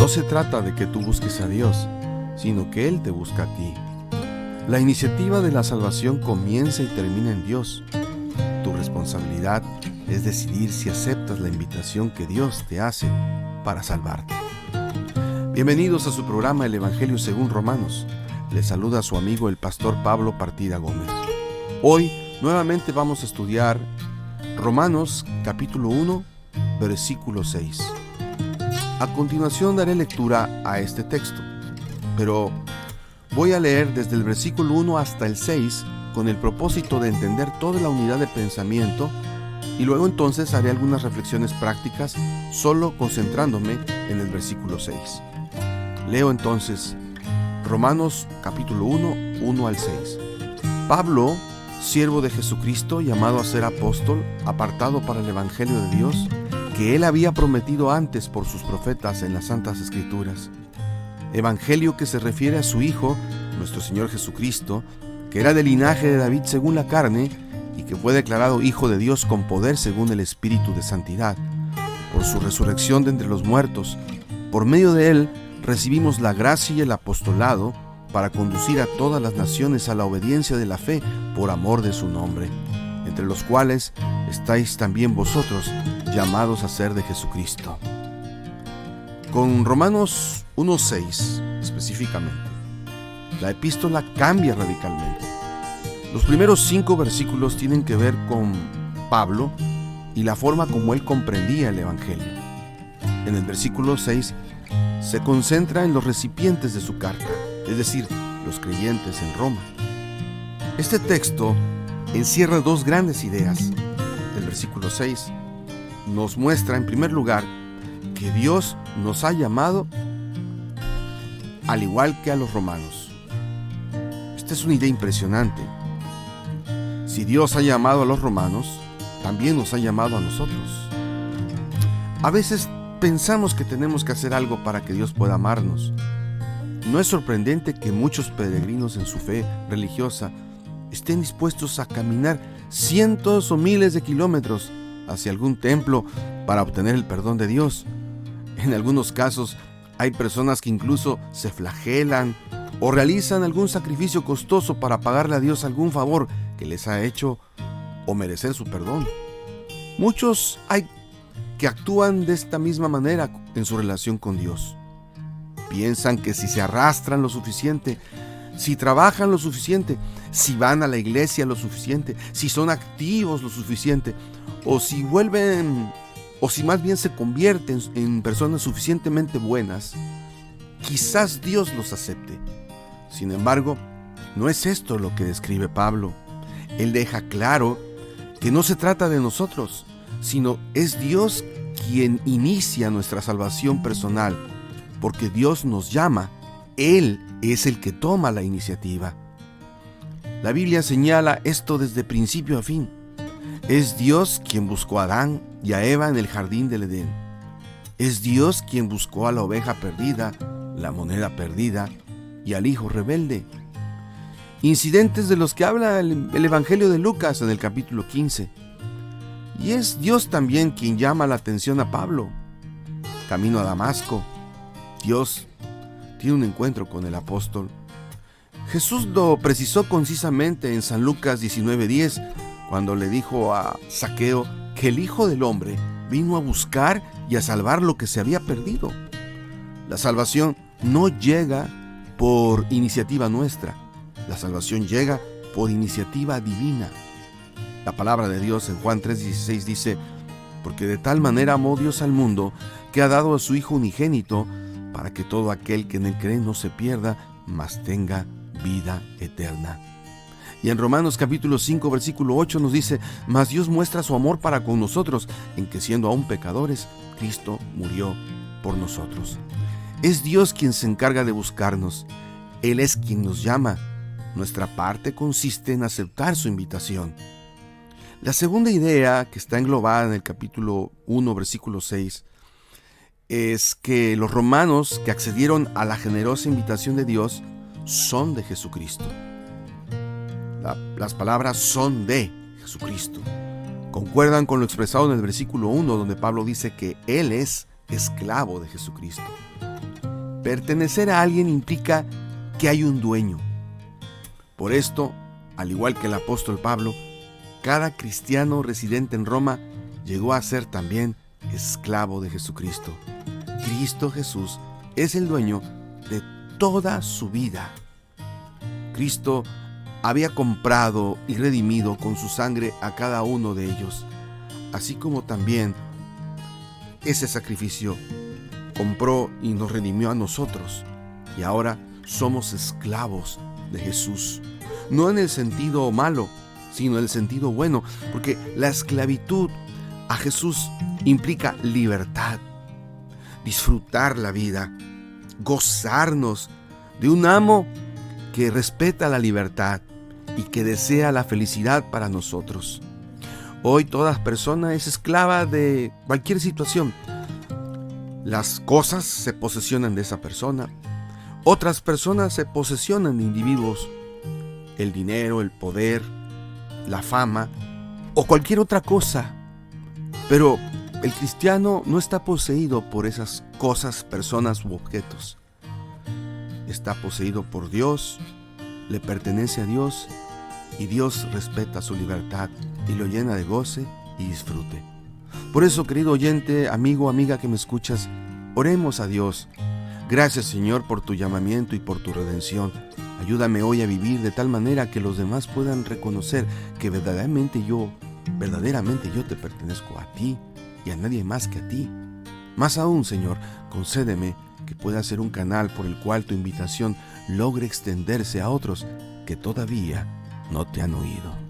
No se trata de que tú busques a Dios, sino que Él te busca a ti. La iniciativa de la salvación comienza y termina en Dios. Tu responsabilidad es decidir si aceptas la invitación que Dios te hace para salvarte. Bienvenidos a su programa El Evangelio según Romanos. Les saluda a su amigo el pastor Pablo Partida Gómez. Hoy nuevamente vamos a estudiar Romanos capítulo 1, versículo 6. A continuación daré lectura a este texto, pero voy a leer desde el versículo 1 hasta el 6 con el propósito de entender toda la unidad de pensamiento y luego entonces haré algunas reflexiones prácticas solo concentrándome en el versículo 6. Leo entonces Romanos capítulo 1, 1 al 6. Pablo, siervo de Jesucristo, llamado a ser apóstol, apartado para el Evangelio de Dios, que Él había prometido antes por sus profetas en las Santas Escrituras. Evangelio que se refiere a su Hijo, nuestro Señor Jesucristo, que era del linaje de David según la carne, y que fue declarado Hijo de Dios con poder según el Espíritu de Santidad, por su resurrección de entre los muertos. Por medio de Él recibimos la gracia y el apostolado para conducir a todas las naciones a la obediencia de la fe por amor de su nombre, entre los cuales estáis también vosotros, llamados a ser de Jesucristo. Con Romanos 1:6 específicamente, la epístola cambia radicalmente. Los primeros 5 versículos tienen que ver con Pablo y la forma como él comprendía el Evangelio. En el versículo 6 se concentra en los recipientes de su carta, es decir, los creyentes en Roma. Este texto encierra dos grandes ideas. El versículo 6 nos muestra, en primer lugar, que Dios nos ha llamado al igual que a los romanos. Esta es una idea impresionante. Si Dios ha llamado a los romanos, también nos ha llamado a nosotros. A veces pensamos que tenemos que hacer algo para que Dios pueda amarnos. No es sorprendente que muchos peregrinos en su fe religiosa estén dispuestos a caminar cientos o miles de kilómetros hacia algún templo para obtener el perdón de Dios. En algunos casos hay personas que incluso se flagelan o realizan algún sacrificio costoso para pagarle a Dios algún favor que les ha hecho o merecer su perdón. Muchos hay que actúan de esta misma manera en su relación con Dios. Piensan que si se arrastran lo suficiente, si trabajan lo suficiente, si van a la iglesia lo suficiente, si son activos lo suficiente, o si más bien se convierten en personas suficientemente buenas, quizás Dios los acepte. Sin embargo, no es esto lo que describe Pablo. Él deja claro que no se trata de nosotros, sino es Dios quien inicia nuestra salvación personal, porque Dios nos llama, Él es el que toma la iniciativa. La Biblia señala esto desde principio a fin. Es Dios quien buscó a Adán y a Eva en el jardín del Edén. Es Dios quien buscó a la oveja perdida, la moneda perdida y al hijo rebelde. Incidentes de los que habla el Evangelio de Lucas en el capítulo 15. Y es Dios también quien llama la atención a Pablo. Camino a Damasco, Dios tiene un encuentro con el apóstol. Jesús lo precisó concisamente en San Lucas 19:10, cuando le dijo a Zaqueo que el Hijo del Hombre vino a buscar y a salvar lo que se había perdido. La salvación no llega por iniciativa nuestra. La salvación llega por iniciativa divina. La palabra de Dios en Juan 3:16 dice: porque de tal manera amó Dios al mundo, que ha dado a su Hijo unigénito, para que todo aquel que en él cree no se pierda, mas tenga vida eterna. Y en Romanos capítulo 5 versículo 8 nos dice: mas Dios muestra su amor para con nosotros, en que siendo aún pecadores, Cristo murió por nosotros. Es Dios quien se encarga de buscarnos. Él es quien nos llama. Nuestra parte consiste en aceptar su invitación. La segunda idea, que está englobada en el capítulo 1 versículo 6, es que los romanos que accedieron a la generosa invitación de Dios son de Jesucristo. Las palabras son de Jesucristo. Concuerdan con lo expresado en el versículo 1, donde Pablo dice que Él es esclavo de Jesucristo. pertenecer a alguien implica que hay un dueño. Por esto, al igual que el apóstol Pablo, cada cristiano residente en Roma llegó a ser también esclavo de Jesucristo. Cristo Jesús es el dueño de toda su vida. Cristo había comprado y redimido con su sangre a cada uno de ellos, así como también ese sacrificio compró y nos redimió a nosotros. Y ahora somos esclavos de Jesús, no en el sentido malo, sino en el sentido bueno, porque la esclavitud a Jesús implica libertad, disfrutar la vida, gozarnos de un amo que respeta la libertad y que desea la felicidad para nosotros. Hoy toda persona es esclava de cualquier situación. Las cosas se posesionan de esa persona. Otras personas se posesionan de individuos. El dinero, el poder, la fama o cualquier otra cosa. Pero el cristiano no está poseído por esas cosas, personas u objetos. Está poseído por Dios, le pertenece a Dios y Dios respeta su libertad y lo llena de goce y disfrute. Por eso, querido oyente, amigo, amiga que me escuchas, oremos a Dios. Gracias, Señor, por tu llamamiento y por tu redención. Ayúdame hoy a vivir de tal manera que los demás puedan reconocer que verdaderamente yo te pertenezco a ti y a nadie más que a ti. Más aún, Señor, concédeme que pueda ser un canal por el cual tu invitación logre extenderse a otros que todavía no te han oído.